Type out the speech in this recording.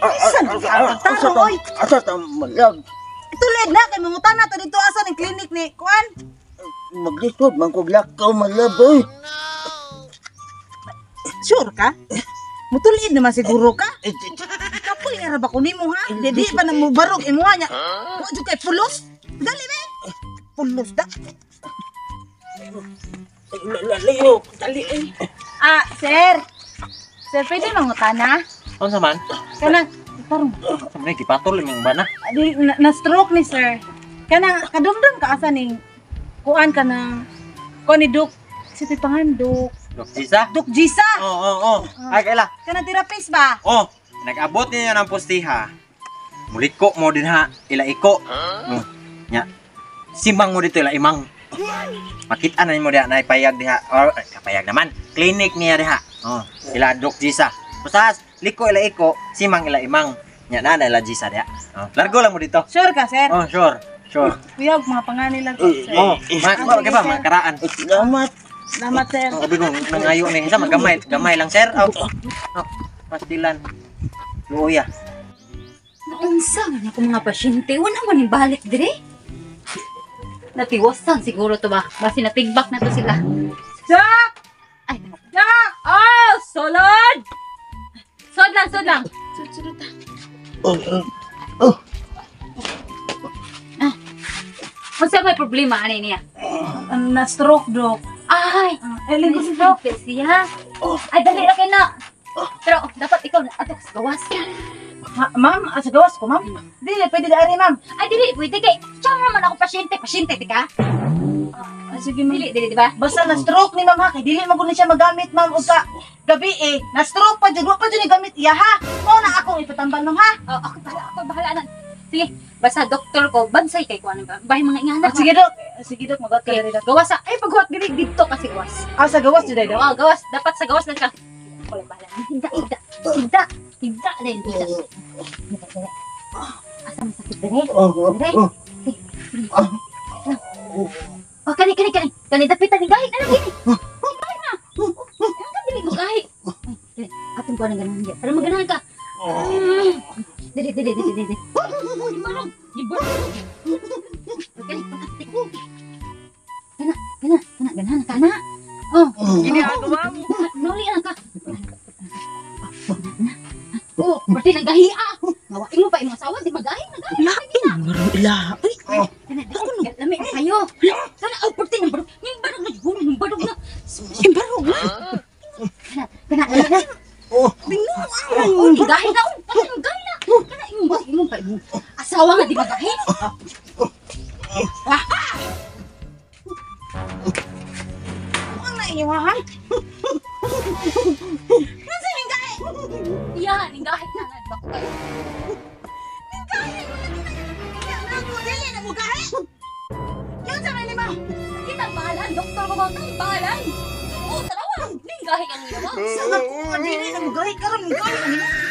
Saan ka taro oy? Asa ta malag? Tulid na kay mangutan na to dito asa ning klinik ni kuan. Maglisod man kog lakaw malab oy. Sure ka? Mutulid naman siguro ka. Kapoy nga ra ba ko nimo ha? Di ba na mo barog imuha niya? Wa jud kay pulos. Dali be. Pulos da. Lalayo, dali ay. Sir. Sir, pwede mangutan na? Ano saman? Kanang tarong. Saman na, kipatol yung bana. Na-stroke ni sir. Kanang kadumdum ka asa ning kuan ka ng kuan ni Duk. Si Tipangan Duk. Dok Jisa? Duk Jisa. Oo. Ay, kaila. Kanang therapist ba? Oh, nag-abot niya ng postiha. Muliko mo din ha, ila iko. Nya. Simbang mo dito ila imang. Makita na mo diha na ipayag diha. Or kapayag naman. Clinic niya diha. Oh, ila Dok Jisa. Basta liko ila iko, simang ila imang. Nya na ila Jisa diha. Oh, largo lang mo dito. Sure ka, sir? Oh, sure. Kuyog, mga pangalan lang ko, sir. Oh, makaraan. Salamat. Salamat, sir. Sabi ko, nangayo ni isa gamay lang sir. Oh, pastilan. Luya. Naunsa man ako mga pasyente, wala man balik dire. Natiwasan siguro to ba? Basi natigbak na to sila. Jack! Ay, Jack! oh, solod! Sod lang. Sud ta. Unsa may problema ani niya? Na-stroke, Dok. Ay, Elin ko si Dok Dok. siya. Ay, dali ra kay na. Pero dapat ikaw na ato sa gawas. Ma'am, sa gawas ko, ma'am. Di, pwede dari, ma'am. Ay, dili, pwede kay. Tsaka man ako pasyente, di ka? Sige, ma'am. Dili, di ba? Basta na-stroke ni ma'am ha, kay dili maguni siya magamit, ma'am. O sa gabi na-stroke pa dyan. Wa pa dyan gamit iya ha. Mao na akong ipatambal, ma'am ha. Oh, ako bahala na. Sige, basta doktor ko, bansay kay kuan ba? Bahay mga ingana. Sige, Dok. Sige, Dok. Magot ka Okay, dali, Dok. gawas sa, ay paghuwat diri dito kasi gawas. Sa gawas dyan, Dok. Oh, gawas, dapat sa gawas lang ka. Ako lang bahala. Higda din, higda. Asa masakit diri? Diri? Oh, kani dapitan ni gahi na lang gini. Gahi na. Ang dili ko gahi. Atong ko nang ganahan dia. Para maganahan ka. Dili. Ibarog. Kana ganahan ka na. Oh, Gini ako, ma'am. nuli lang ka. Oh, berarti nagahiya. Ngawain mo pa imong asawa di magahi na gahi. Lain marang ila. Ay, Lami kayo. Sana ang berarti ng barog. Yung barog na yun, yung barog na. imbarog. Kana. Binguan. Gahi na. Kana gahi na. Kana imong pa imong asawa nga di magahi. Ang naiiwahan. Nasa yung gahe? Yan, yung gahi na nga doktor. Ako, dili na mo gahe. Yung sa ni ma'am. Kita bahalan, doktor ko bang bahalan. Oh, tarawa. Ning gahi ka niya ba? Sa ako, dili na mo gahe. Karam mo gahe.